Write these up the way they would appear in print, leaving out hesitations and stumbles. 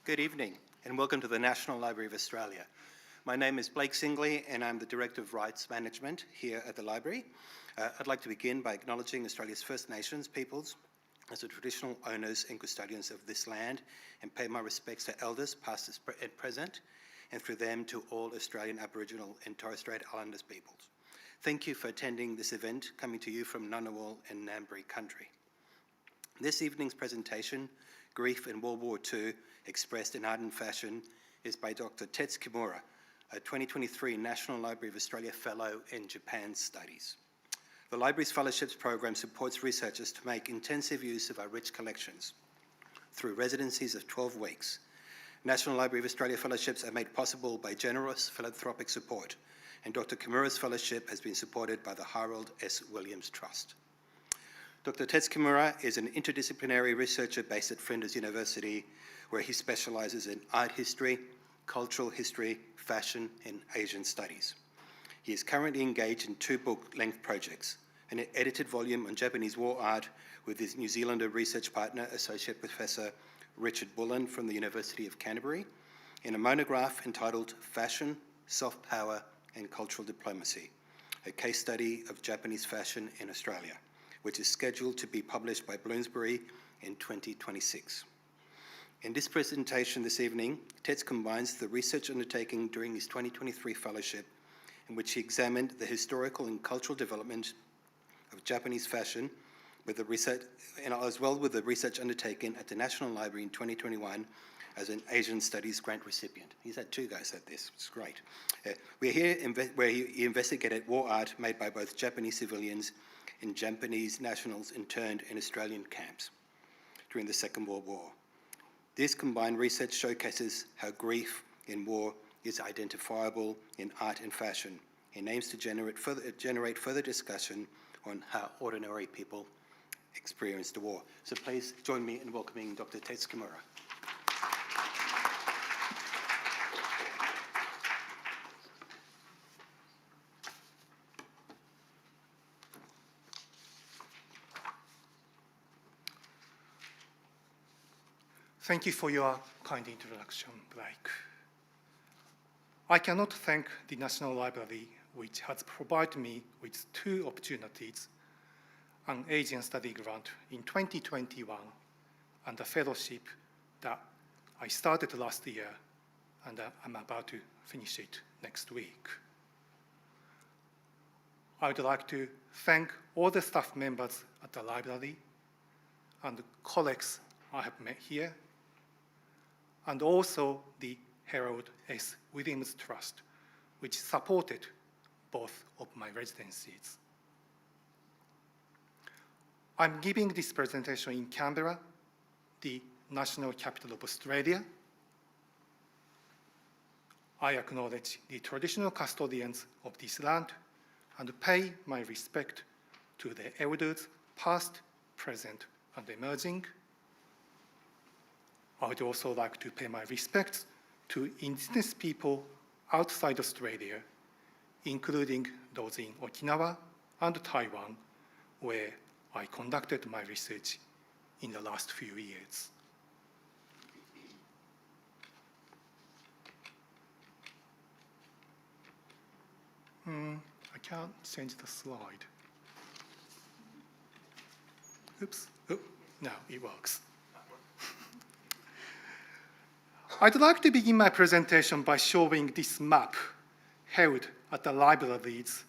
Good evening and welcome to the National Library of Australia. My name is Blake Singley and I'm the Director of Rights Management here at the Library. I'd like to begin by acknowledging Australia's First Nations peoples as the traditional owners and custodians of this land and pay my respects to elders past and present, and through them to all Australian Aboriginal and Torres Strait Islanders peoples. Thank you for attending this event coming to you from Ngunnawal and Ngambri country. This evening's presentation, Grief in World War II, Expressed in Art and Fashion, is by Dr Tets Kimura, a 2023 National Library of Australia Fellow in Japan Studies. The Library's Fellowships program supports researchers to make intensive use of our rich collections through residencies of 12 weeks. National Library of Australia Fellowships are made possible by generous philanthropic support, and Dr Kimura's fellowship has been supported by the Harold S. Williams Trust. Dr Tets Kimura is an interdisciplinary researcher based at Flinders University, where he specialises in art history, cultural history, fashion, and Asian studies. He is currently engaged in 2 book-length projects, an edited volume on Japanese war art with his New Zealander research partner, Associate Professor Richard Bullen from the University of Canterbury, and a monograph entitled Fashion, Soft Power, and Cultural Diplomacy, a case study of Japanese fashion in Australia, which is scheduled to be published by Bloomsbury in 2026. In this presentation this evening, Tets combines the research undertaken during his 2023 fellowship, in which he examined the historical and cultural development of Japanese fashion, with the research, and as well with the research undertaken at the National Library in 2021 as an Asian Studies grant recipient. He's had 2 guys at this, it's great. We're here where he investigated war art made by both Japanese civilians and Japanese nationals interned in Australian camps during the Second World War. This combined research showcases how grief in war is identifiable in art and fashion, and aims to generate further discussion on how ordinary people experience the war. So please join me in welcoming Dr. Tets Kimura. Thank you for your kind introduction, Blake. I cannot thank the National Library, which has provided me with 2 opportunities, an Asian study grant in 2021 and a fellowship that I started last year and I'm about to finish it next week. I would like to thank all the staff members at the library and colleagues I have met here, and also the Harold S. Williams Trust, which supported both of my residencies. I'm giving this presentation in Canberra, the national capital of Australia. I acknowledge the traditional custodians of this land and pay my respect to the elders past, present, and emerging. I would also like to pay my respects to Indigenous people outside Australia, including those in Okinawa and Taiwan, where I conducted my research in the last few years. I can't change the slide. Oops, oh, now it works. I'd like to begin my presentation by showing this map held at the library's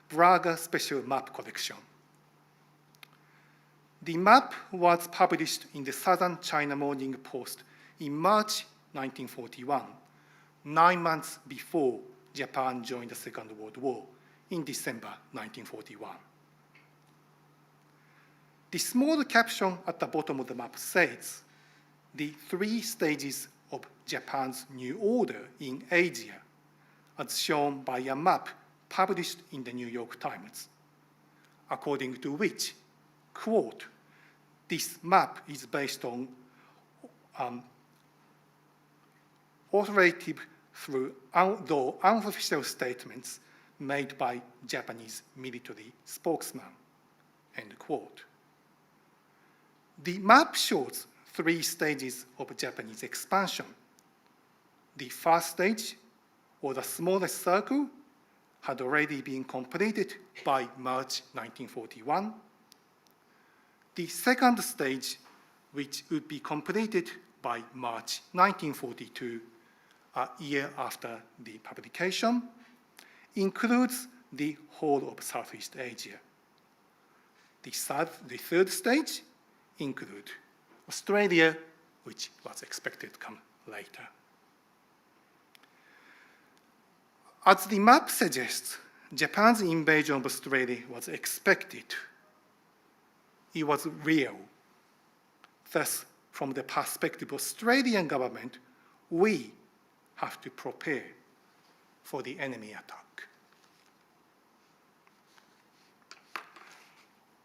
Braga Special Map Collection. The map was published in the Southern China Morning Post in March 1941, 9 months before Japan joined the Second World War in December 1941. The small caption at the bottom of the map says, "The 3 stages of Japan's new order in Asia," as shown by a map published in the New York Times, according to which, quote, "This map is based on authoritative though unofficial statements made by Japanese military spokesman," end quote. The map shows 3 stages of Japanese expansion The first stage, or the smallest circle, had already been completed by March 1941. The second stage, which would be completed by March 1942, a year after the publication, includes the whole of Southeast Asia. The third stage includes Australia, which was expected to come later. As the map suggests, Japan's invasion of Australia was expected. It was real. Thus, from the perspective of Australian government, we have to prepare for the enemy attack.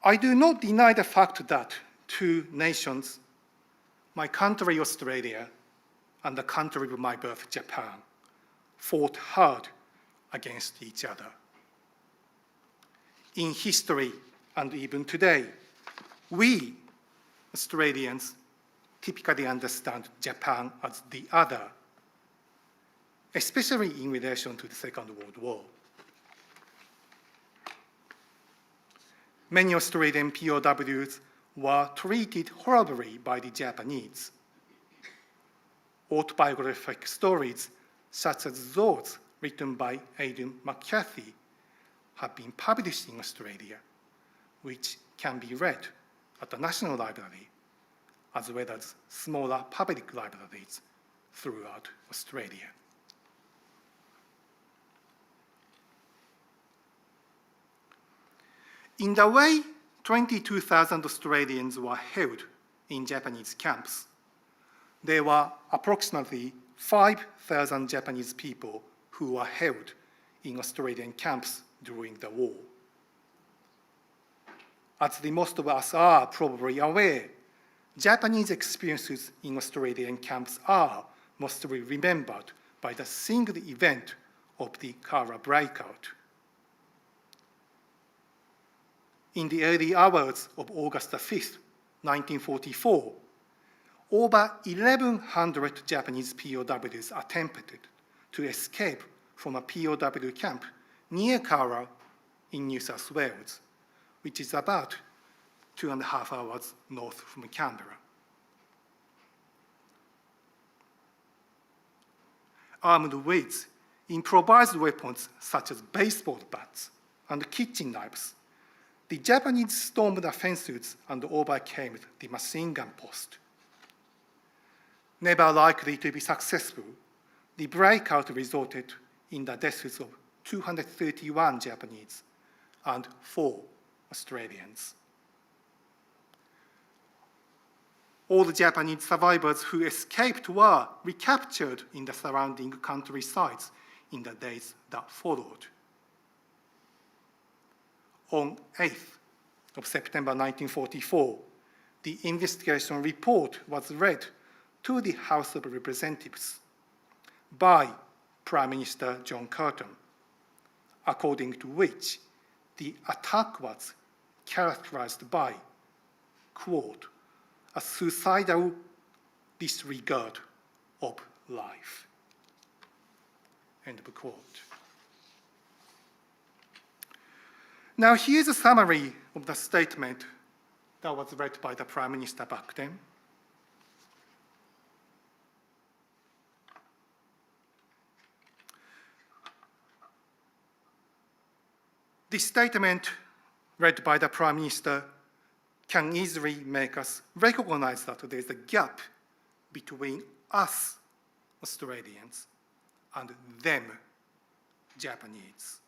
I do not deny the fact that two nations, my country Australia and the country of my birth Japan, fought hard against each other. In history and even today, we Australians typically understand Japan as the other, especially in relation to the Second World War. Many Australian POWs were treated horribly by the Japanese. Autobiographic stories, such as those written by Aidan McCarthy, have been published in Australia, which can be read at the National Library, as well as smaller public libraries throughout Australia. In the way 22,000 Australians were held in Japanese camps, there were approximately 5,000 Japanese people who were held in Australian camps during the war. As the most of us are probably aware, Japanese experiences in Australian camps are mostly remembered by the single event of the cholera breakout. In the early hours of August 5, 1944, over 1,100 Japanese POWs attempted to escape from a POW camp near Cowra in New South Wales, which is about 2.5 hours north from Canberra. Armed with improvised weapons such as baseball bats and kitchen knives, the Japanese stormed the fences and overcame the machine gun post. Never likely to be successful, the breakout resulted in the deaths of 231 Japanese and 4 Australians. All the Japanese survivors who escaped were recaptured in the surrounding countrysides in the days that followed. On 8th of September 1944, the investigation report was read to the House of Representatives by Prime Minister John Curtin, according to which the attack was characterized by, quote, a suicidal disregard of life, end of quote. Now here's a summary of the statement that was read by the Prime Minister back then. This statement read by the Prime Minister can easily make us recognize that there's a gap between us, Australians, and them, Japanese.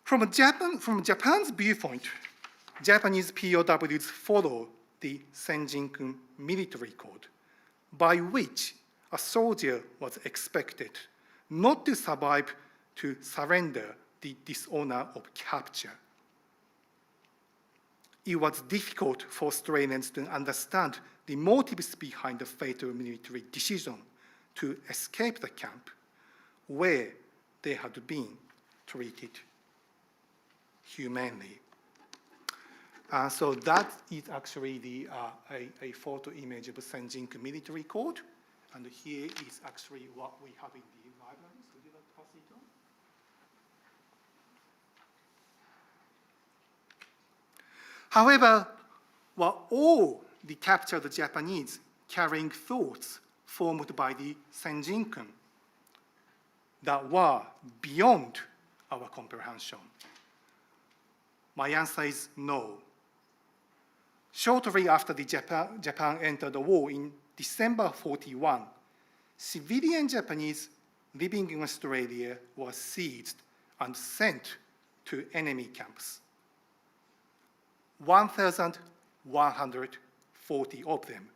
From Japan's viewpoint, Japanese POWs follow the Senjin-kun military code, by which a soldier was expected not to survive to surrender the dishonor of capture. It was difficult for Australians to understand the motives behind the fatal military decision to escape the camp where they had been treated humanely. So that is actually a photo image of Senjinku military court. And here is actually what we have in the library. So would you like to pass it on? However, were all the captured Japanese carrying thoughts formed by the Senjinken that were beyond our comprehension? My answer is no. Shortly after Japan entered the war in December 1941, civilian Japanese living in Australia were seized and sent to enemy camps. 1,140 of them,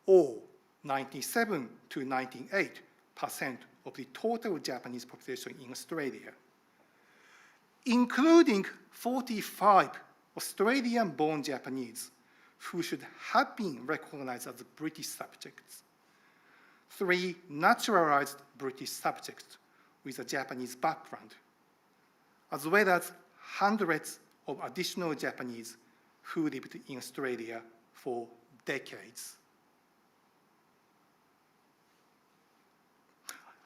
or 97 to 98% of the total Japanese population in Australia, including 45 Australian-born Japanese who should have been recognized as British subjects, 3 naturalized British subjects with a Japanese background, as well as hundreds of additional Japanese who lived in Australia for decades.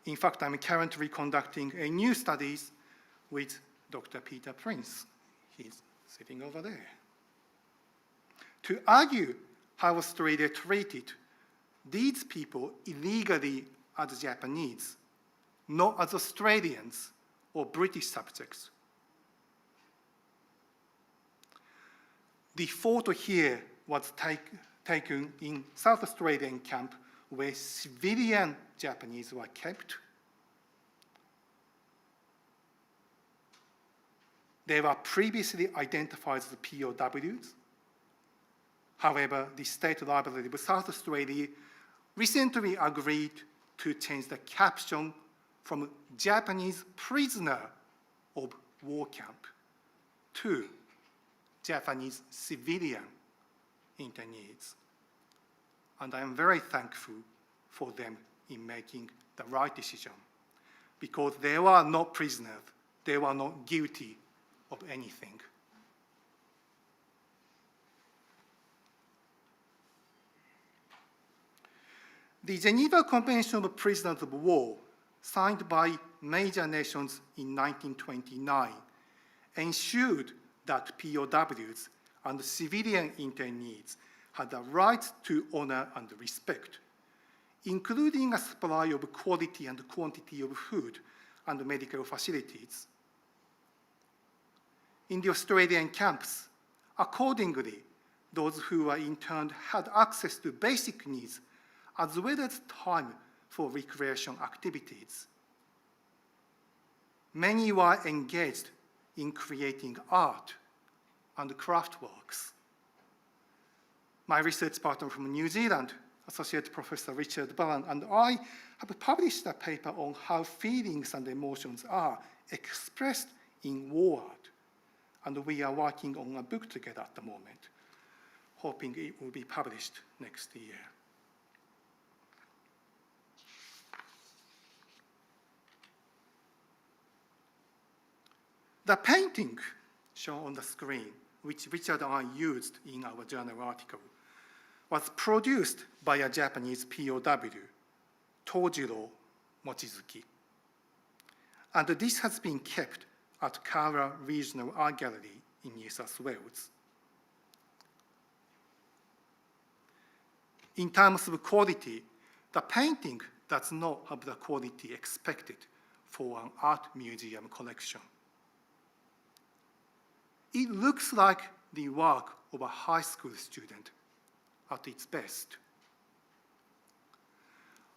In fact, I'm currently conducting a new studies with Dr. Peter Prince. He's sitting over there. To argue how Australia treated these people illegally as Japanese, not as Australians or British subjects. The photo here was taken in South Australian camp where civilian Japanese were kept. They were previously identified as POWs. However, the State Library of South Australia recently agreed to change the caption from Japanese prisoner of war camp to Japanese civilian internees. And I am very thankful for them in making the right decision, because they were not prisoners, they were not guilty of anything. The Geneva Convention of Prisoners of War, signed by major nations in 1929, ensured that POWs and civilian internees had the right to honor and respect, including a supply of quality and quantity of food and medical facilities. In the Australian camps, accordingly, those who were interned had access to basic needs as well as time for recreation activities. Many were engaged in creating art and craft works. My research partner from New Zealand, Associate Professor Richard Ballan, and I have published a paper on how feelings and emotions are expressed in war art, and we are working on a book together at the moment, hoping it will be published next year. The painting shown on the screen, which Richard and I used in our journal article, was produced by a Japanese POW, Tojiro Mochizuki. And this has been kept at Kara Regional Art Gallery in New South Wales. In terms of quality, the painting does not have the quality expected for an art museum collection. It looks like the work of a high school student at its best.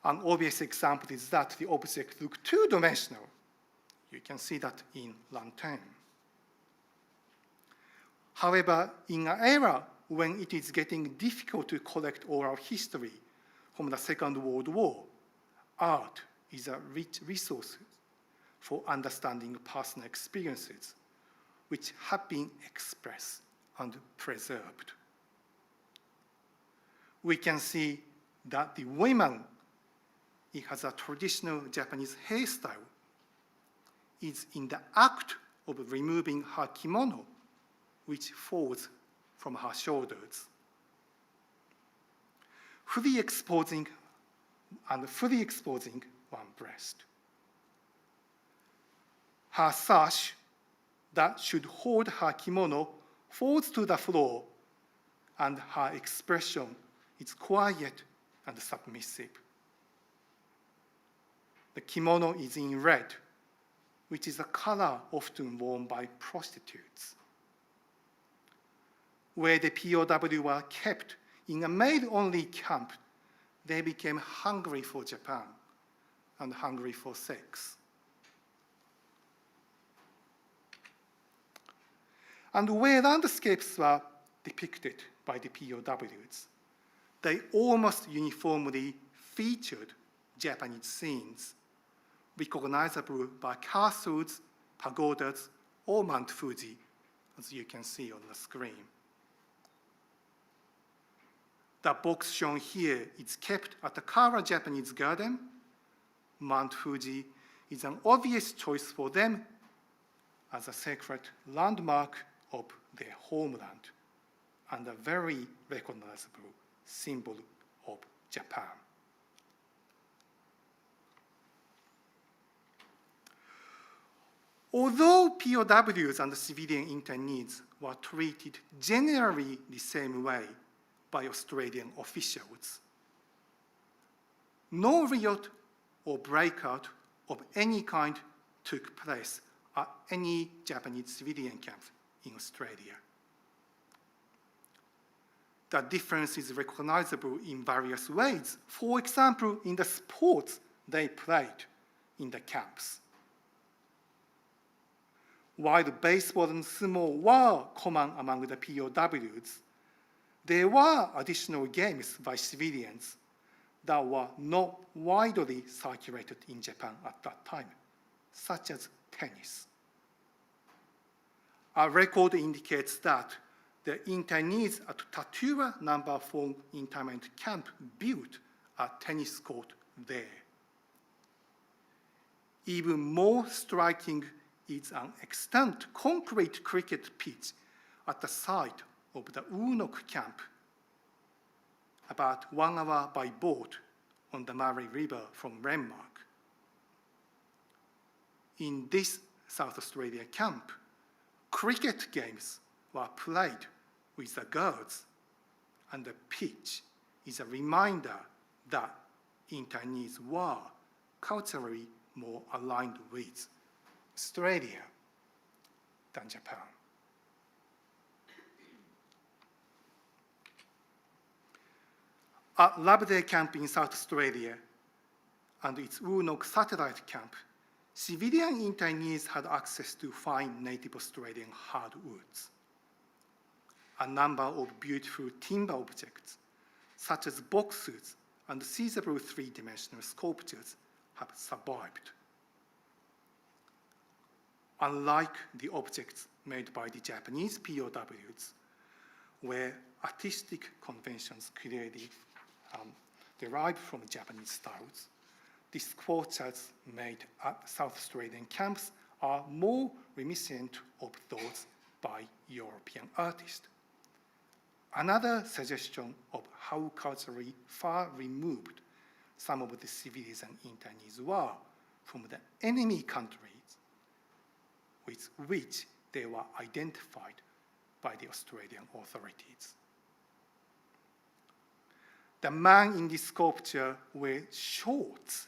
An obvious example is that the object looks two-dimensional. You can see that in Lanterne. However, in an era when it is getting difficult to collect oral history from the Second World War, art is a rich resource for understanding personal experiences which have been expressed and preserved. We can see that the woman, it has a traditional Japanese hairstyle, is in the act of removing her kimono, which falls from her shoulders, fully exposing one breast. Her sash that should hold her kimono falls to the floor, and her expression is quiet and submissive. The kimono is in red, which is a color often worn by prostitutes. Where the POW were kept in a maid-only camp, they became hungry for Japan and hungry for sex. And where landscapes were depicted by the POWs, they almost uniformly featured Japanese scenes, recognizable by castles, pagodas, or Mount Fuji, as you can see on the screen. The box shown here is kept at the Kara Japanese Garden. Mount Fuji is an obvious choice for them as a sacred landmark of their homeland and a very recognizable symbol of Japan. Although POWs and civilian internees were treated generally the same way by Australian officials, no riot or breakout of any kind took place at any Japanese civilian camps in Australia. The difference is recognizable in various ways. For example, in the sports they played in the camps. While baseball and sumo were common among the POWs, there were additional games by civilians that were not widely circulated in Japan at that time, such as tennis. A record indicates that the internees at Tatura No. 4 internment camp built a tennis court there. Even more striking is an extant concrete cricket pitch at the site of the Unok camp, about 1 hour by boat on the Murray River from Renmark. In this South Australia camp, cricket games were played with the girls, and the pitch is a reminder that internees were culturally more aligned with Australia than Japan. At Loveday Camp in South Australia and its Unok satellite camp, civilian internees had access to fine native Australian hardwoods. A number of beautiful timber objects, such as boxes and seizable three-dimensional sculptures, have survived. Unlike the objects made by the Japanese POWs, where artistic conventions clearly derived from Japanese styles, the sculptures made at South Australian camps are more reminiscent of those by European artists. Another suggestion of how culturally far removed some of the civilians and internees were from the enemy countries with which they were identified by the Australian authorities. The man in this sculpture wears shorts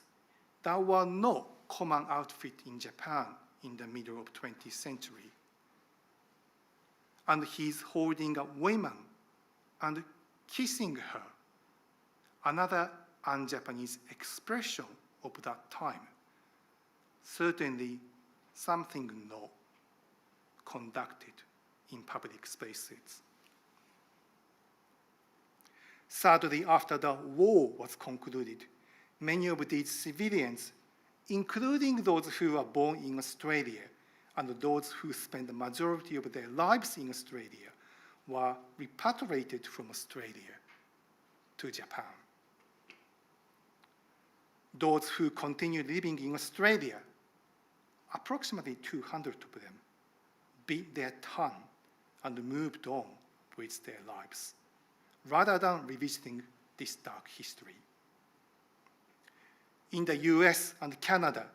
that were not common outfit in Japan in the middle of 20th century. And he's holding a woman and kissing her, another un-Japanese expression of that time. Certainly something not conducted in public spaces. Sadly, after the war was concluded, many of these civilians, including those who were born in Australia and those who spent the majority of their lives in Australia, were repatriated from Australia to Japan. Those who continued living in Australia, approximately 200 of them, bit their tongue and moved on with their lives, rather than revisiting this dark history. In the US and Canada,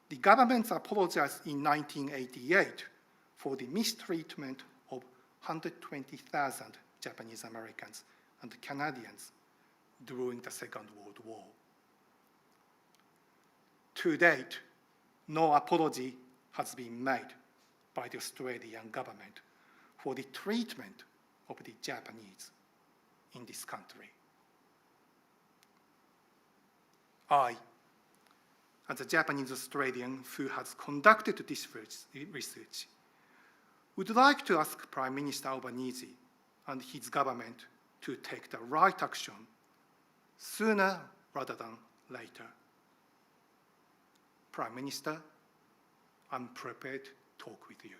the governments apologized in 1988 for the mistreatment of 120,000 Japanese Americans and Canadians during the Second World War. To date, no apology has been made by the Australian government for the treatment of the Japanese in this country. I, as a Japanese Australian who has conducted this research, would like to ask Prime Minister Albanese and his government to take the right action sooner rather than later. Prime Minister, I'm prepared to talk with you.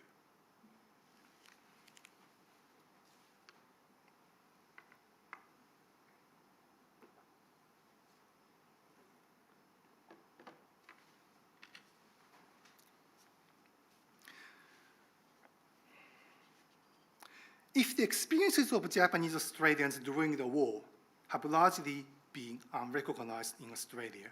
If the experiences of Japanese Australians during the war have largely been unrecognized in Australia,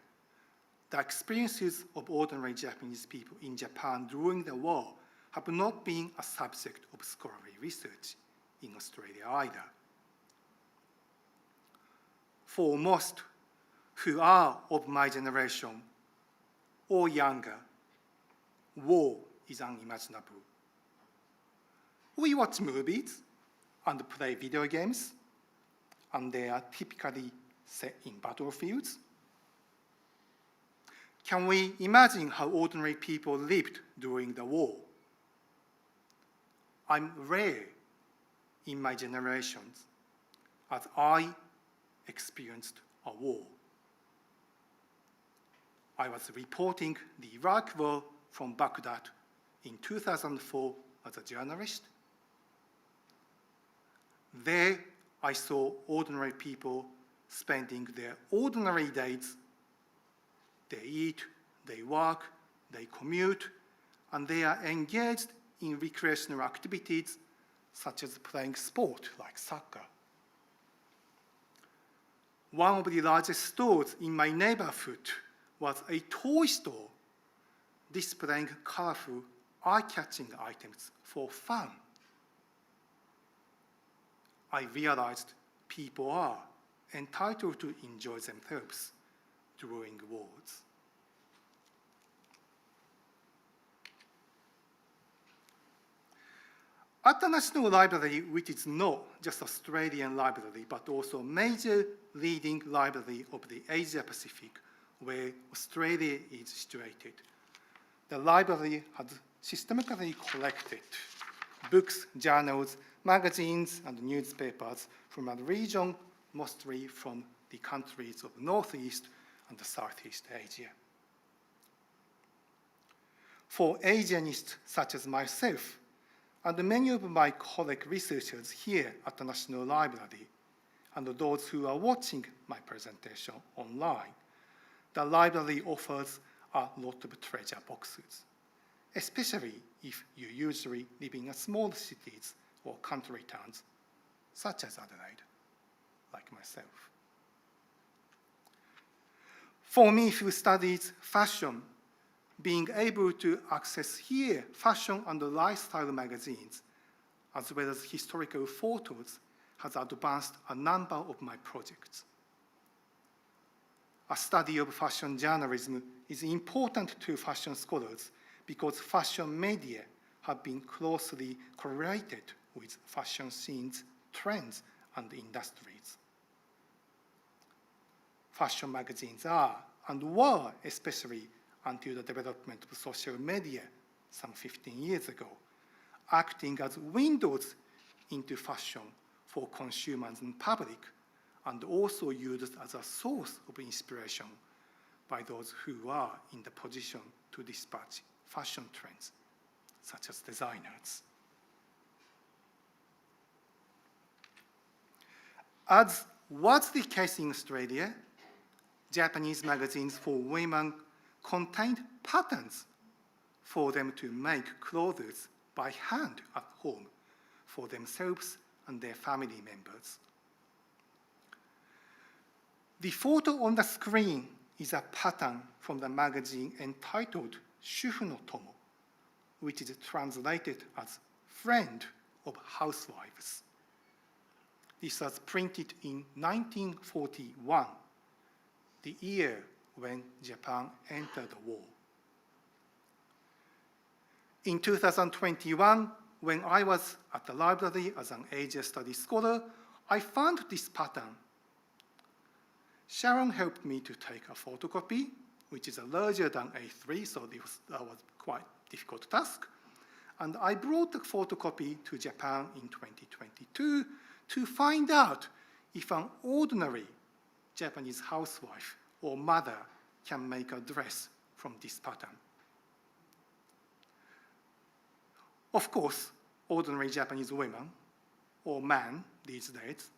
the experiences of ordinary Japanese people in Japan during the war have not been a subject of scholarly research in Australia either. For most who are of my generation or younger, war is unimaginable. We watch movies and play video games, and they are typically set in battlefields. Can we imagine how ordinary people lived during the war? I'm rare in my generations as I experienced a war. I was reporting the Iraq War from Baghdad in 2004 as a journalist. There, I saw ordinary people spending their ordinary days. They eat, they work, they commute, and they are engaged in recreational activities such as playing sport like soccer. One of the largest stores in my neighborhood was a toy store displaying colorful, eye-catching items for fun. I realized people are entitled to enjoy themselves during wars. At the National Library, which is not just Australian library, but also a major leading library of the Asia Pacific, where Australia is situated, the library has systematically collected books, journals, magazines, and newspapers from a region, mostly from the countries of Northeast and Southeast Asia. For Asianists such as myself, and many of my colleague researchers here at the National Library, and those who are watching my presentation online, the library offers a lot of treasure boxes, especially if you usually live in small cities or country towns, such as Adelaide, like myself. For me, who studies fashion, being able to access here fashion and lifestyle magazines, as well as historical photos, has advanced a number of my projects. A study of fashion journalism is important to fashion scholars because fashion media have been closely correlated with fashion scenes, trends, and industries. Fashion magazines are, and were especially until the development of social media some 15 years ago, acting as windows into fashion for consumers and public, and also used as a source of inspiration by those who are in the position to dispatch fashion trends, such as designers. As was the case in Australia, Japanese magazines for women contained patterns for them to make clothes by hand at home for themselves and their family members. The photo on the screen is a pattern from the magazine entitled Shufu no Tomo, which is translated as Friend of Housewives. This was printed in 1941, the year when Japan entered the war. In 2021, when I was at the library as an Asia Studies scholar, I found this pattern. Sharon helped me to take a photocopy, which is larger than A3, so that was quite a difficult task. And I brought the photocopy to Japan in 2022 to find out if an ordinary Japanese housewife or mother can make a dress from this pattern. Of course, ordinary Japanese women or men these days,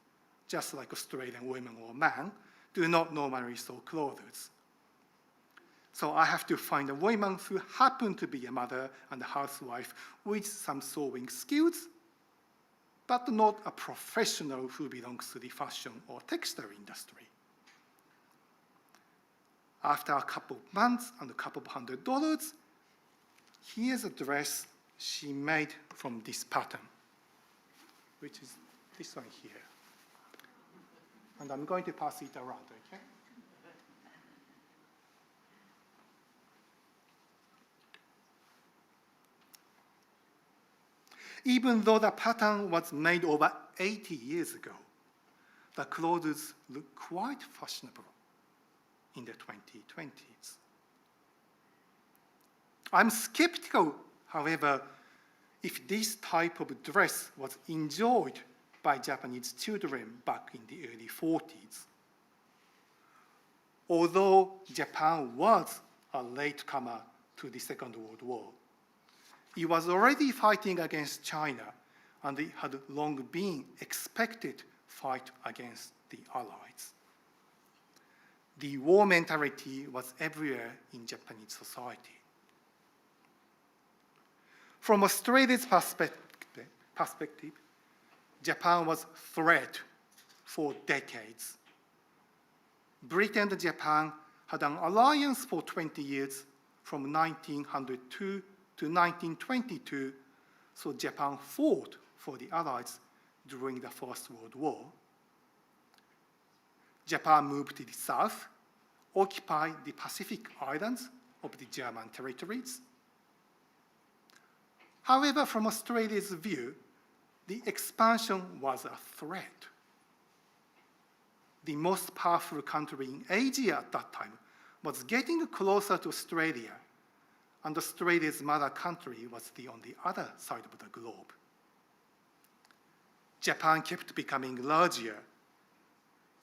just like Australian women or men, do not normally sew clothes. So I have to find a woman who happen to be a mother and a housewife with some sewing skills, but not a professional who belongs to the fashion or textile industry. After a couple of months and a couple of $100, here's a dress she made from this pattern, which is this one here. And I'm going to pass it around, okay? Even though the pattern was made over 80 years ago, the clothes look quite fashionable in the 2020s. I'm skeptical, however, if this type of dress was enjoyed by Japanese children back in the early 40s. Although Japan was a latecomer to the Second World War, it was already fighting against China, and it had long been expected fight against the Allies. The war mentality was everywhere in Japanese society. From Australia's perspective, Japan was a threat for decades. Britain and Japan had an alliance for 20 years from 1902 to 1922, so Japan fought for the Allies during the First World War. Japan moved to the south, occupied the Pacific Islands of the German territories. However, from Australia's view, the expansion was a threat. The most powerful country in Asia at that time was getting closer to Australia, and Australia's mother country was on the other side of the globe. Japan kept becoming larger.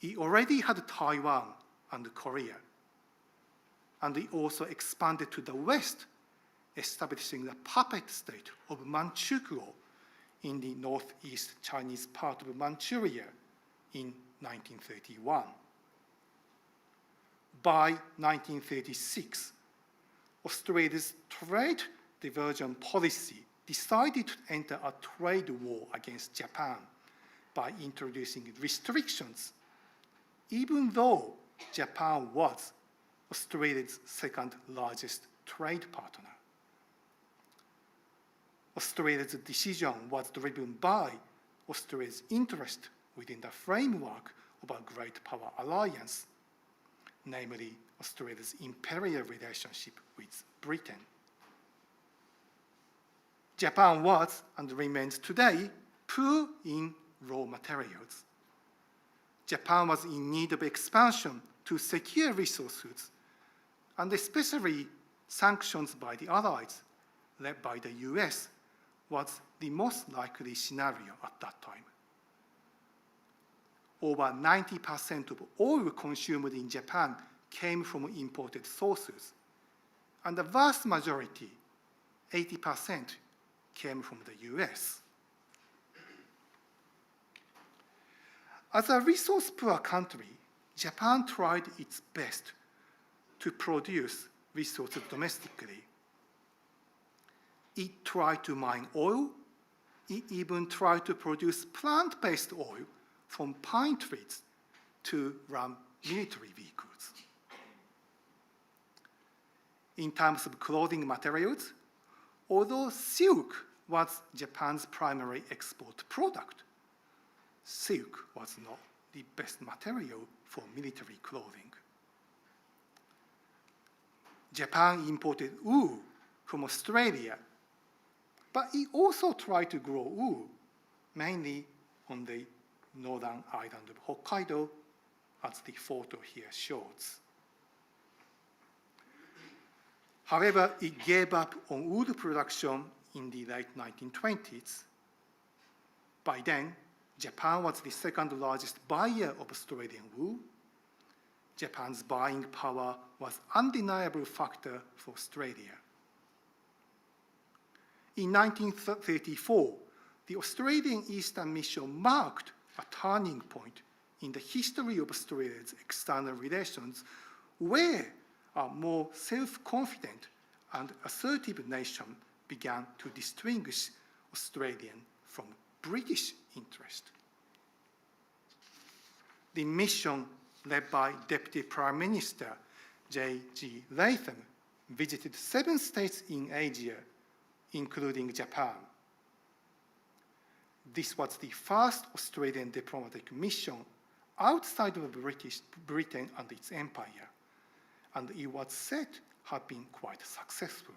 It already had Taiwan and Korea, and it also expanded to the west, establishing the puppet state of Manchukuo in the northeast Chinese part of Manchuria in 1931. By 1936, Australia's trade diversion policy decided to enter a trade war against Japan by introducing restrictions, even though Japan was Australia's second largest trade partner. Australia's decision was driven by Australia's interest within the framework of a great power alliance, namely Australia's imperial relationship with Britain. Japan was, and remains today, poor in raw materials. Japan was in need of expansion to secure resources, and especially sanctions by the Allies, led by the US, was the most likely scenario at that time. Over 90% of oil consumed in Japan came from imported sources, and the vast majority, 80%, came from the US. As a resource-poor country, Japan tried its best to produce resources domestically. It tried to mine oil, it even tried to produce plant-based oil from pine trees to run military vehicles. In terms of clothing materials, although silk was Japan's primary export product, silk was not the best material for military clothing. Japan imported wool from Australia, but it also tried to grow wool, mainly on the northern island of Hokkaido, as the photo here shows. However, it gave up on wool production in the late 1920s. By then, Japan was the second largest buyer of Australian wool. Japan's buying power was an undeniable factor for Australia. In 1934, the Australian Eastern Mission marked a turning point in the history of Australia's external relations, where a more self-confident and assertive nation began to distinguish Australian from British interest. The mission, led by Deputy Prime Minister J.G. Latham, visited 7 states in Asia, including Japan. This was the first Australian diplomatic mission outside of Britain and its empire, and it was said to have been quite successful.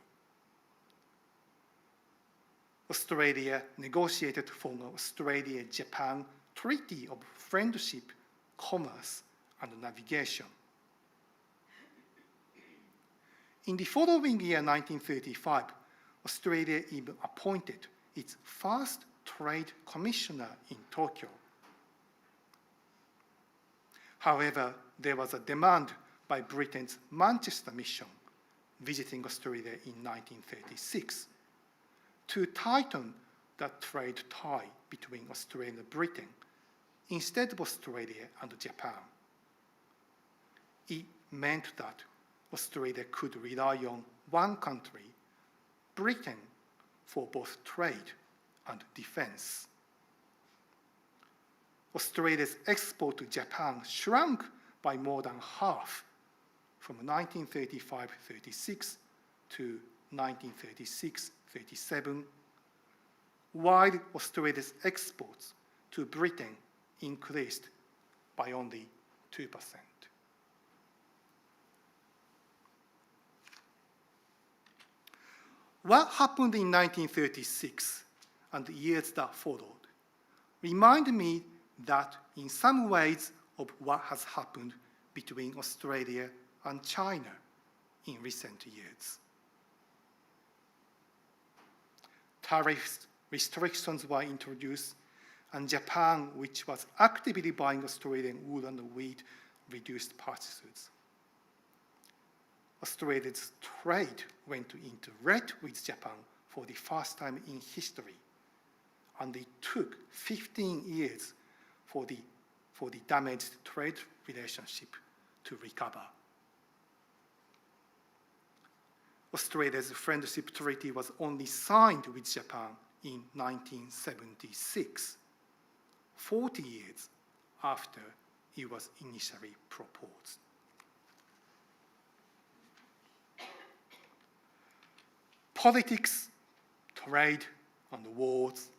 Australia negotiated for an Australia-Japan Treaty of Friendship, Commerce, and Navigation. In the following year, 1935, Australia even appointed its first trade commissioner in Tokyo. However, there was a demand by Britain's Manchester mission, visiting Australia in 1936, to tighten the trade tie between Australia and Britain instead of Australia and Japan. It meant that Australia could rely on one country, Britain, for both trade and defense. Australia's export to Japan shrunk by more than half from 1935-36 to 1936-37, while Australia's exports to Britain increased by only 2%. What happened in 1936 and the years that followed remind me that in some ways of what has happened between Australia and China in recent years. Tariff restrictions were introduced, and Japan, which was actively buying Australian wool and wheat, reduced purchases. Australia's trade went into red with Japan for the first time in history, and it took 15 years for the damaged trade relationship to recover. Australia's friendship treaty was only signed with Japan in 1976, 40 years after it was initially proposed. Politics, trade, and wars,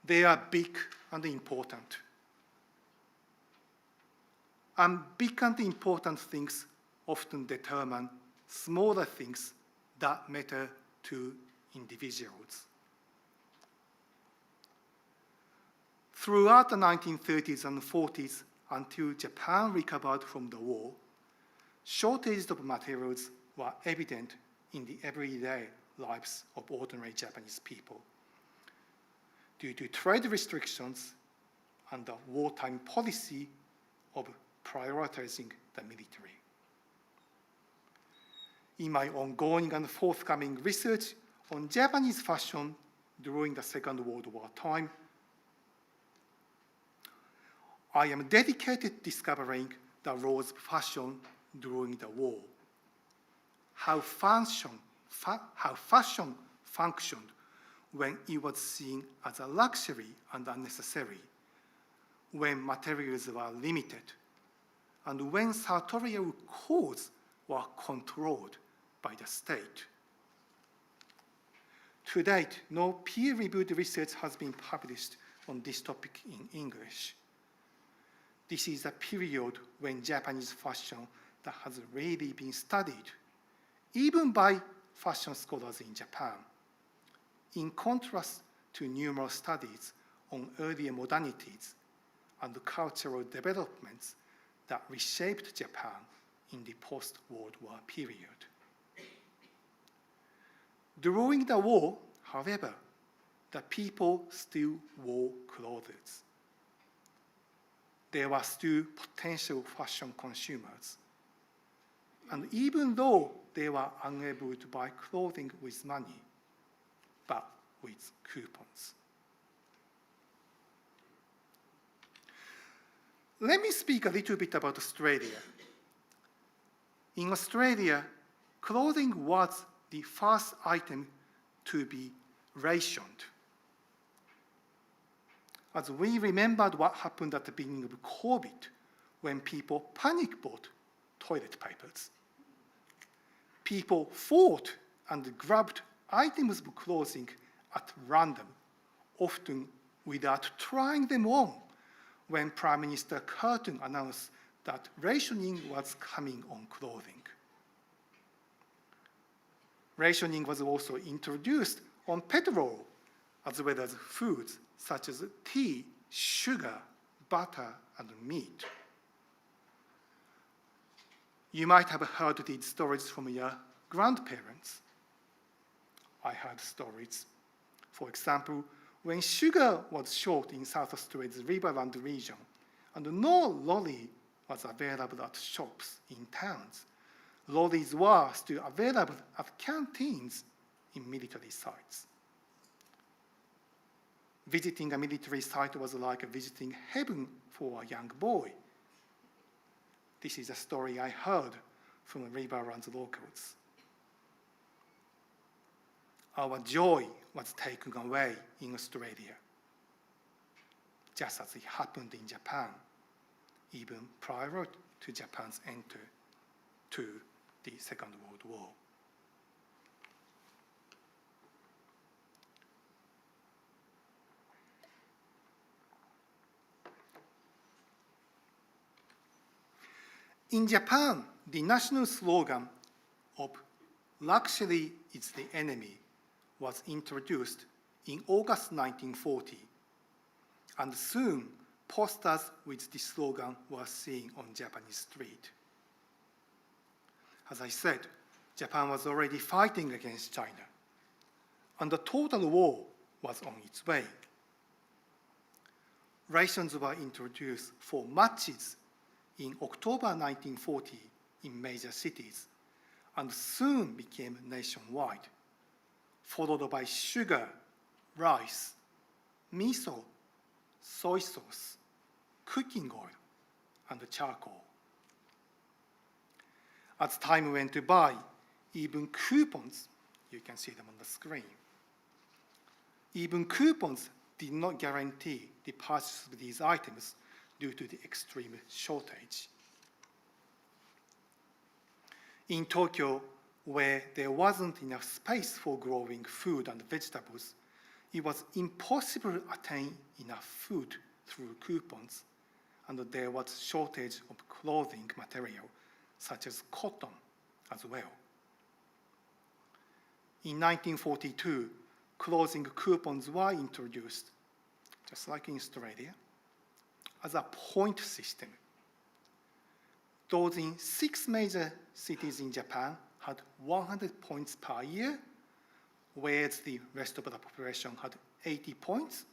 they are big and important. And big and important things often determine smaller things that matter to individuals. Throughout the 1930s and 40s, until Japan recovered from the war, shortages of materials were evident in the everyday lives of ordinary Japanese people due to trade restrictions and the wartime policy of prioritizing the military. In my ongoing and forthcoming research on Japanese fashion during the Second World War time, I am dedicated to discovering the roles of fashion during the war, how fashion functioned when it was seen as a luxury and unnecessary, when materials were limited, and when sartorial codes were controlled by the state. To date, no peer-reviewed research has been published on this topic in English. This is a period when Japanese fashion that has really been studied, even by fashion scholars in Japan, in contrast to numerous studies on earlier modernities and cultural developments that reshaped Japan in the post-World War period. During the war, however, the people still wore clothes. There were still potential fashion consumers. And even though they were unable to buy clothing with money, but with coupons. Let me speak a little bit about Australia. In Australia, clothing was the first item to be rationed. As we remembered what happened at the beginning of COVID, when people panic bought toilet papers. People fought and grabbed items of clothing at random, often without trying them on, when Prime Minister Curtin announced that rationing was coming on clothing. Rationing was also introduced on petrol, as well as foods such as tea, sugar, butter, and meat. You might have heard these stories from your grandparents. I heard stories. For example, when sugar was short in South Australia's Riverland region, and no lolly was available at shops in towns, lollies were still available at canteens in military sites. Visiting a military site was like visiting heaven for a young boy. This is a story I heard from Riverland's locals. Our joy was taken away in Australia, just as it happened in Japan, even prior to Japan's entry to the Second World War. In Japan, the national slogan of "Luxury is the enemy" was introduced in August 1940, and soon posters with this slogan were seen on Japanese street. As I said, Japan was already fighting against China, and the total war was on its way. Rations were introduced for matches in October 1940 in major cities, and soon became nationwide, followed by sugar, rice, miso, soy sauce, cooking oil, and charcoal. As time went by, even coupons, you can see them on the screen, even coupons did not guarantee the purchase of these items due to the extreme shortage. In Tokyo, where there wasn't enough space for growing food and vegetables, it was impossible to attain enough food through coupons, and there was shortage of clothing material, such as cotton, as well. In 1942, clothing coupons were introduced, just like in Australia, as a point system. Those in 6 major cities in Japan had 100 points per year, whereas the rest of the population had 80 points.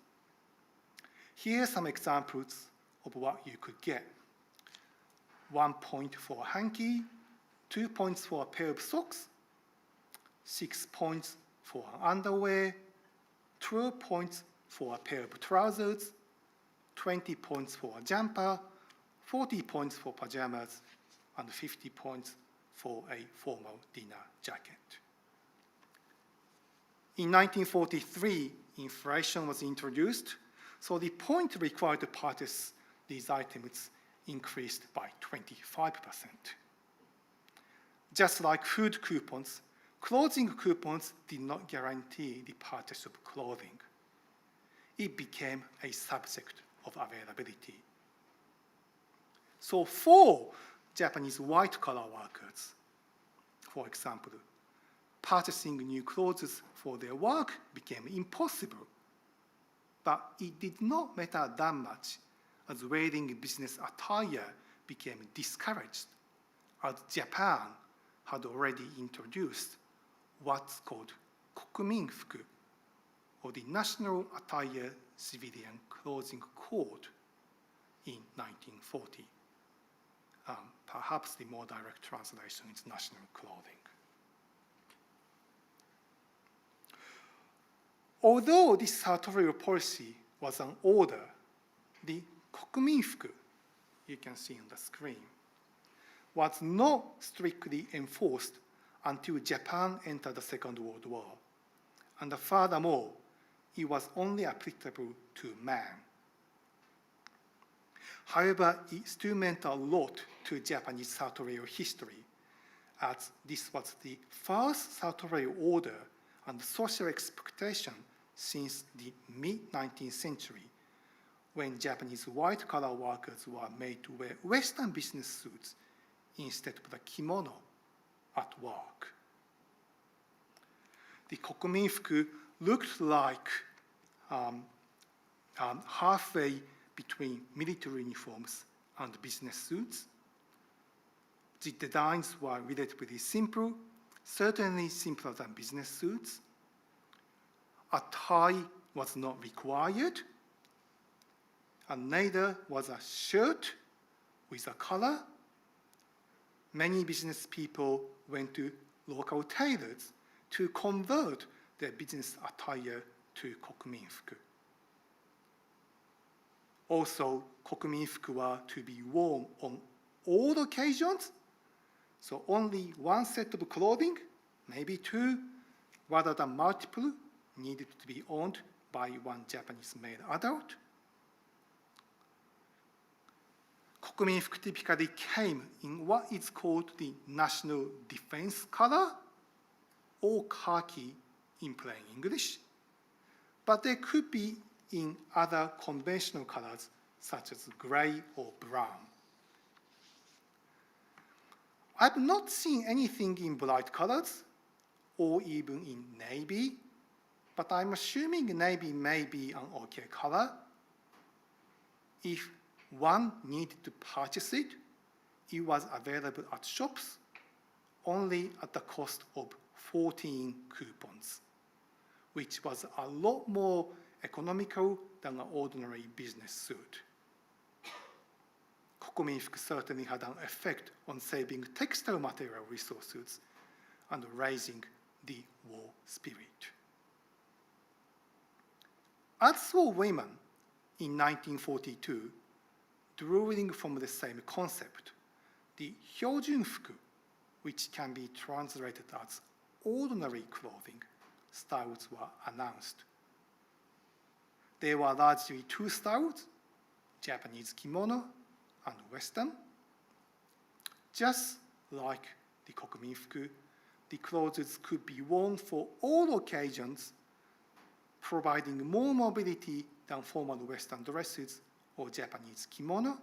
Here are some examples of what you could get. 1 point for a hanky, 2 points for a pair of socks, 6 points for underwear, 12 points for a pair of trousers, 20 points for a jumper, 40 points for pajamas, and 50 points for a formal dinner jacket. In 1943, inflation was introduced, so the point required to purchase these items increased by 25%. Just like food coupons, clothing coupons did not guarantee the purchase of clothing. It became a subject of availability. So for Japanese white-collar workers, for example, purchasing new clothes for their work became impossible. But it did not matter that much as wearing business attire became discouraged, as Japan had already introduced what's called kokuminfuku, or the National Attire Civilian Clothing Code, in 1940. Perhaps the more direct translation is national clothing. Although this sartorial policy was an order, the kokuminfuku, you can see on the screen, was not strictly enforced until Japan entered the Second World War. And furthermore, it was only applicable to men. However, it still meant a lot to Japanese sartorial history, as this was the first sartorial order and social expectation since the mid-19th century, when Japanese white-collar workers were made to wear Western business suits instead of the kimono at work. The kokuminfuku looked like halfway between military uniforms and business suits. The designs were relatively simple, certainly simpler than business suits. A tie was not required, and neither was a shirt with a collar. Many business people went to local tailors to convert their business attire to kokuminfuku. Also, kokuminfuku were to be worn on all occasions, so only one set of clothing, maybe two, rather than multiple, needed to be owned by one Japanese male adult. Kokuminfuku typically came in what is called the national defense color, or khaki in plain English, but they could be in other conventional colors such as gray or brown. I've not seen anything in bright colors or even in navy, but I'm assuming navy may be an okay color. If one needed to purchase it, it was available at shops only at the cost of 14 coupons, which was a lot more economical than an ordinary business suit. Kokuminfuku certainly had an effect on saving textile material resources and raising the war spirit. As for women, in 1942, drawing from the same concept, the hyojunfuku, which can be translated as ordinary clothing, styles were announced. There were largely two styles, Japanese kimono and Western. Just like the kokuminfuku, the clothes could be worn for all occasions, providing more mobility than formal Western dresses or Japanese kimono.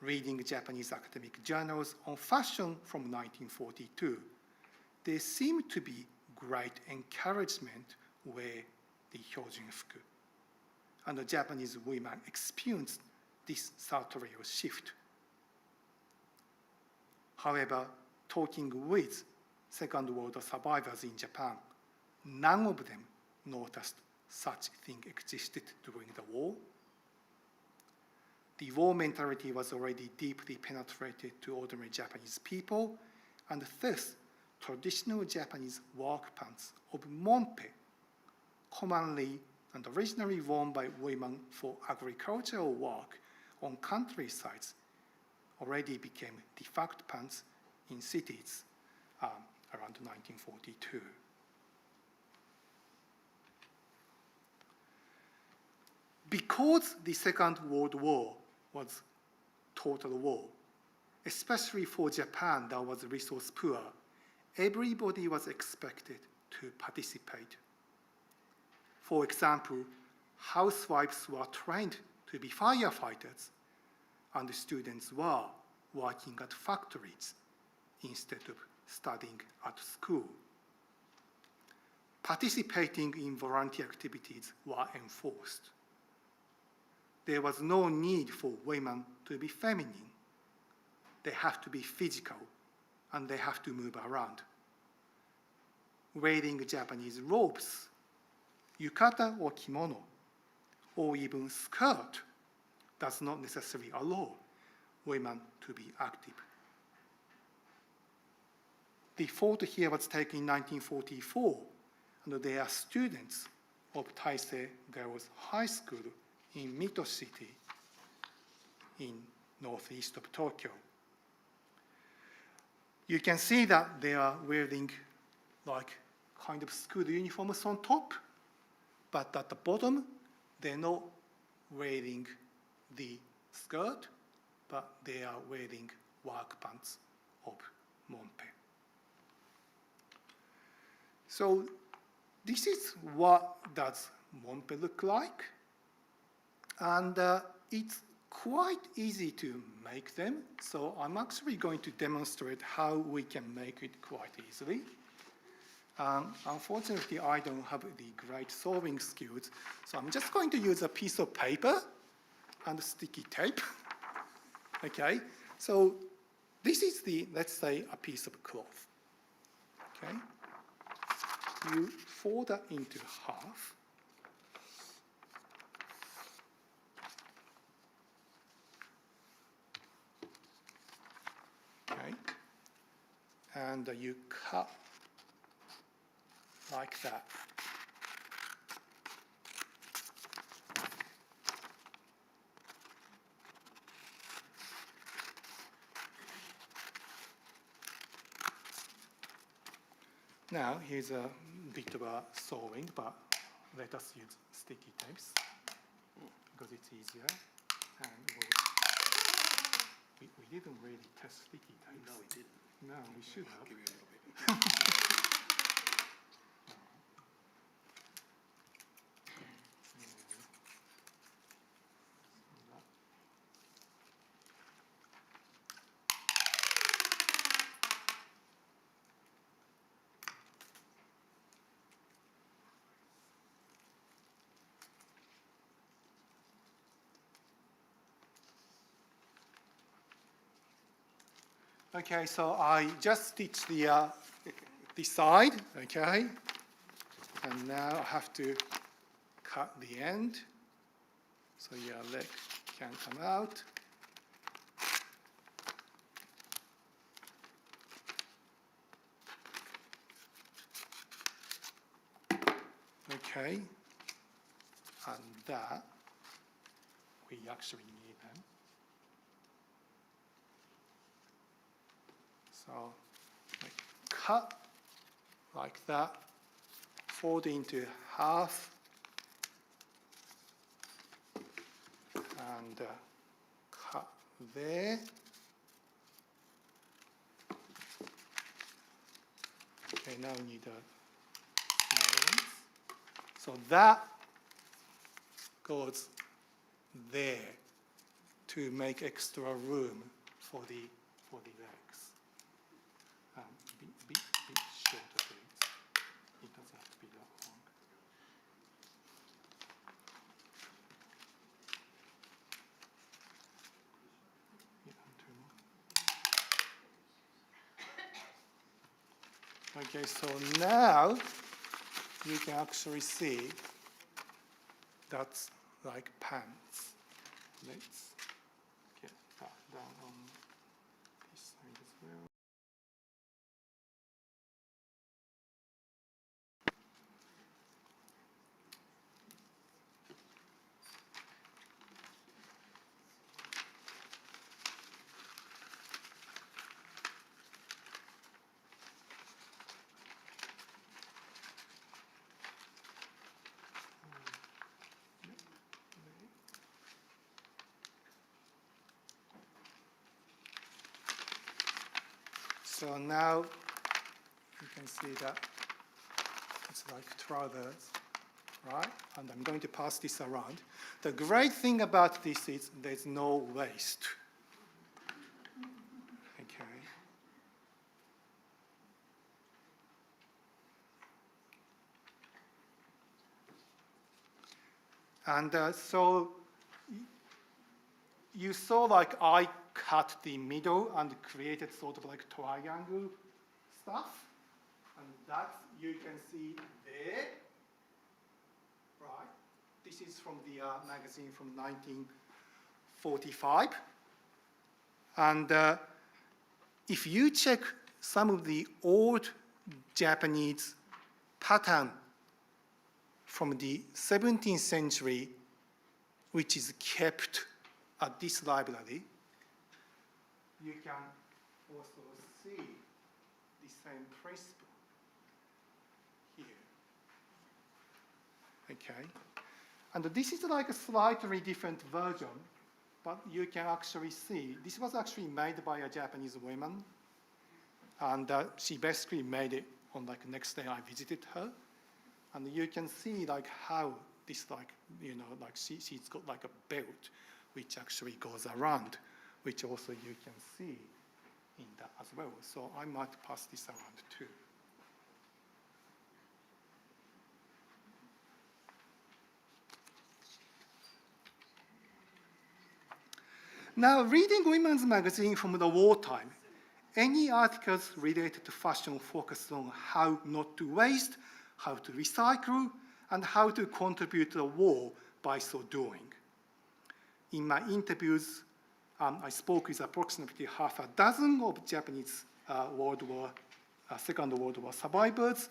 Reading Japanese academic journals on fashion from 1942, there seemed to be great encouragement where the hyojunfuku, and the Japanese women experienced this sartorial shift. However, talking with Second World War survivors in Japan, none of them noticed such thing existed during the war. The war mentality was already deeply penetrated to ordinary Japanese people, and thus traditional Japanese work pants of monpe, commonly and originally worn by women for agricultural work on countrysides, already became de facto pants in cities around 1942. Because the Second World War was total war, especially for Japan that was resource poor, everybody was expected to participate. For example, housewives were trained to be firefighters, and the students were working at factories instead of studying at school. Participating in volunteer activities were enforced. There was no need for women to be feminine. They have to be physical, and they have to move around. Wearing Japanese robes, yukata or kimono, or even skirt does not necessarily allow women to be active. The photo here was taken in 1944, and they are students of Taisei Girls High School in Mito City in northeast of Tokyo. You can see that they are wearing like kind of school uniforms on top, but at the bottom, they're not wearing the skirt, but they are wearing work pants of monpe. So this is what does monpe look like, and it's quite easy to make them. So I'm actually going to demonstrate how we can make it quite easily. Unfortunately, I don't have the great solving skills, so I'm just going to use a piece of paper and sticky tape. Okay, so this is the, let's say, a piece of cloth. Okay, you fold that into half. Okay, and you cut like that. Now, here's a bit of a sewing, but let us use sticky tapes because it's easier. And we didn't really test sticky tapes. No, we didn't. No, we should have. I'll give you a little bit. Okay, so I just stitched the side, okay? And now I have to cut the end so your leg can come out. Okay, and that we actually need them. So cut like that, fold into half, and cut there. Okay, now we need smaller ones. So that goes there to make extra room for the legs. Bit shorter, please. It doesn't have to be that long. Yeah, 2 more. Okay, so now you can actually see that's like pants. Let's get that down on this side as well. So now you can see that it's like trousers, right? And I'm going to pass this around. The great thing about this is there's no waste. Okay. And so you saw like I cut the middle and created sort of like triangle stuff. And that you can see there, right? This is from the magazine from 1945. And if you check some of the old Japanese pattern from the 17th century, which is kept at this library, you can also see the same principle here. Okay, and this is like a slightly different version, but you can actually see this was actually made by a Japanese woman, and she basically made it on like the next day I visited her, and you can see like how this like like she's got like a belt which actually goes around, which also you can see in that as well. So I might pass this around too. Now, reading women's magazine from the wartime, any articles related to fashion focus on how not to waste, how to recycle, and how to contribute to the war by so doing. In my interviews, I spoke with approximately half a dozen of Japanese Second World War survivors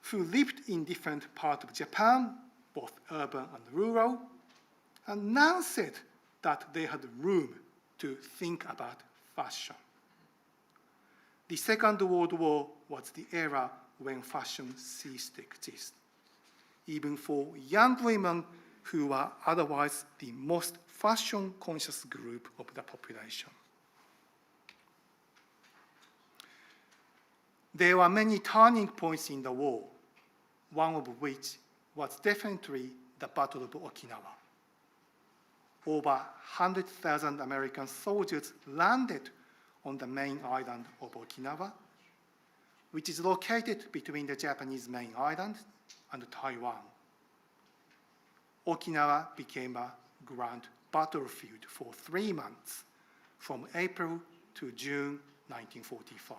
who lived in different parts of Japan, both urban and rural, and now said that they had room to think about fashion. The Second World War was the era when fashion ceased to exist, even for young women who were otherwise the most fashion-conscious group of the population. There were many turning points in the war, one of which was definitely the Battle of Okinawa. Over 100,000 American soldiers landed on the main island of Okinawa, which is located between the Japanese main island and Taiwan. Okinawa became a grand battlefield for 3 months, from April to June 1945.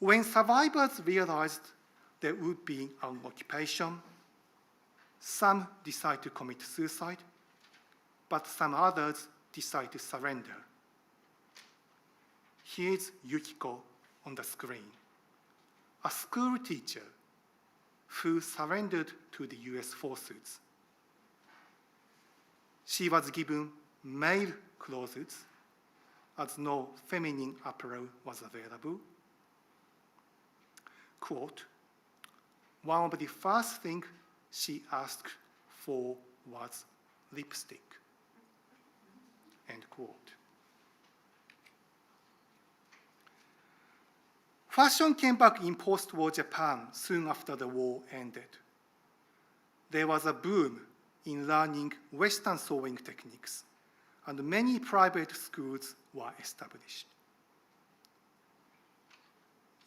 When survivors realized there would be an occupation, some decided to commit suicide, but some others decided to surrender. Here's Yukiko on the screen, a school teacher who surrendered to the US forces. She was given male clothes as no feminine apparel was available. Quote, one of the first things she asked for was lipstick, end quote. Fashion came back in post-war Japan soon after the war ended. There was a boom in learning Western sewing techniques, and many private schools were established.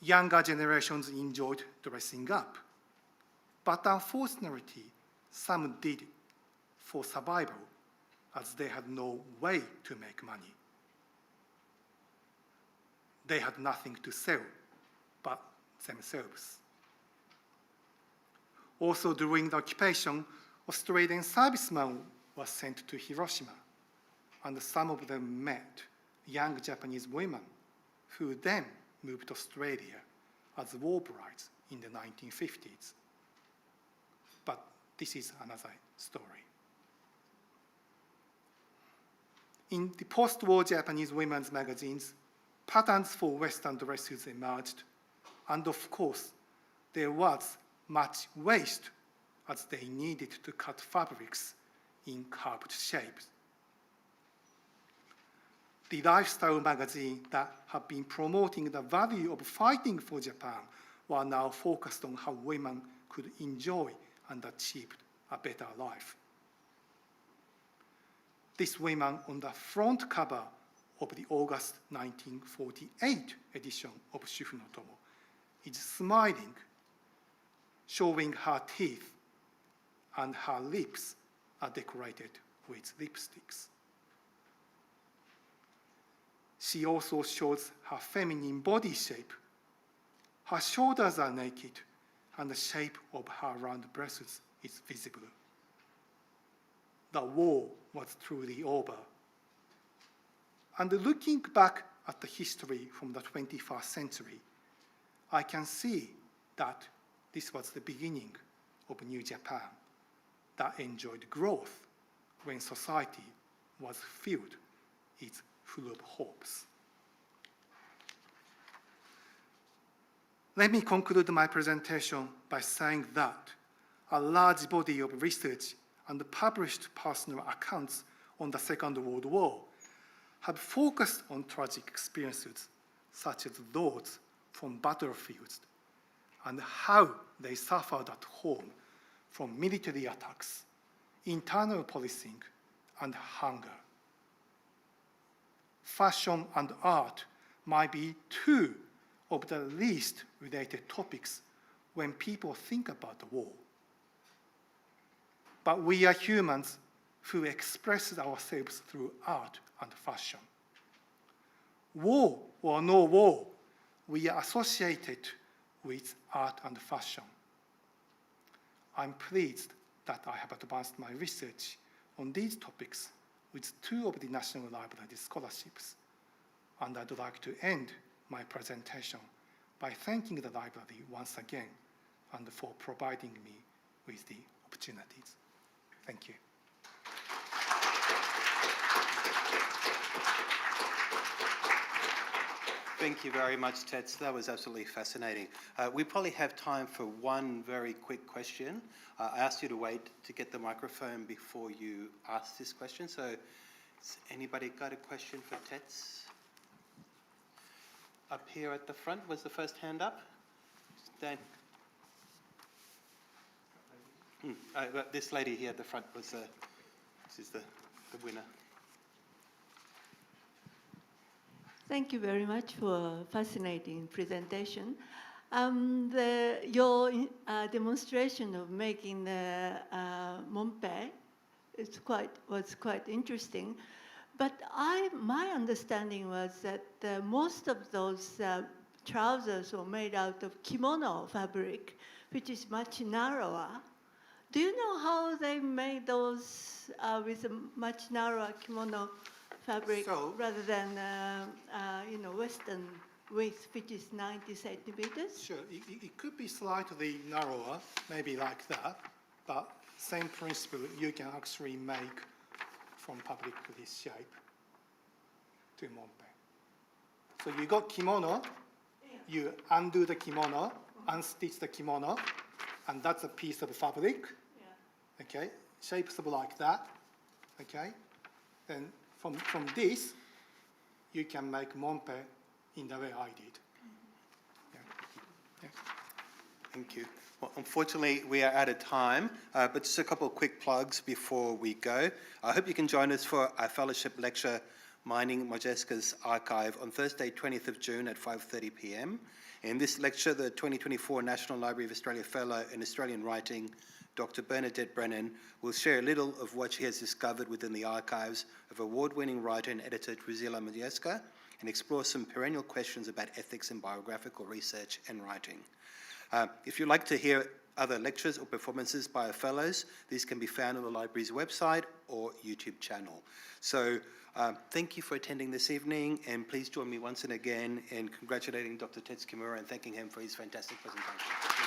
Younger generations enjoyed dressing up, but unfortunately, some did for survival, as they had no way to make money. They had nothing to sell but themselves. Also during the occupation, Australian servicemen were sent to Hiroshima, and some of them met young Japanese women who then moved to Australia as war brides in the 1950s. But this is another story. In the post-war Japanese women's magazines, patterns for Western dresses emerged, and of course, there was much waste as they needed to cut fabrics in curved shapes. the lifestyle magazine that have been promoting the value of fighting for Japan were now focused on how women could enjoy and achieve a better life. This woman on the front cover of the August 1948 edition of Shufu no Tomo is smiling, showing her teeth, and her lips are decorated with lipsticks. She also shows her feminine body shape. Her shoulders are naked, and the shape of her round breasts is visible. The war was truly over. And looking back at the history from the 21st century, I can see that this was the beginning of a new Japan that enjoyed growth when society was filled, it's full of hopes. Let me conclude my presentation by saying that a large body of research and published personal accounts on the Second World War have focused on tragic experiences such as those from battlefields and how they suffered at home from military attacks, internal policing, and hunger. Fashion and art might be two of the least related topics when people think about the war. But we are humans who express ourselves through art and fashion. War or no war, we are associated with art and fashion. I'm pleased that I have advanced my research on these topics with two of the National Library scholarships, and I'd like to end my presentation by thanking the library once again and for providing me with the opportunities. Thank you. Thank you very much, Tets. That was absolutely fascinating. We probably have time for one very quick question. I asked you to wait to get the microphone before you ask this question. So has anybody got a question for Tets? Up here at the front was the first hand up. Dan. This lady here at the front was this is the winner. Thank you very much for a fascinating presentation. Your demonstration of making the monpe was quite interesting. But my understanding was that most of those trousers were made out of kimono fabric, which is much narrower. Do you know how they made those with a much narrower kimono fabric rather than Western width, which is 90 centimeters? Sure, it could be slightly narrower, maybe like that, but same principle you can actually make from fabric this shape to monpe. So you got kimono, you undo the kimono, unstitch the kimono, and that's a piece of fabric. Yeah. Okay, shapes of like that. Okay, then from this, you can make monpe in the way I did. Yeah. Yeah. Thank you. Well, unfortunately, we are out of time, but just a couple of quick plugs before we go. I hope you can join us for our fellowship lecture, Mining Modjeska's Archive, on Thursday, 20th of June at 5:30 p.m. In this lecture, the 2024 National Library of Australia Fellow in Australian Writing, Dr. Bernadette Brennan, will share a little of what she has discovered within the archives of award-winning writer and editor Drusilla Modjeska, and explore some perennial questions about ethics in biographical research and writing. If you'd like to hear other lectures or performances by our fellows, these can be found on the library's website or YouTube channel. So thank you for attending this evening, and please join me once and again in congratulating Dr. Tets Kimura and thanking him for his fantastic presentation.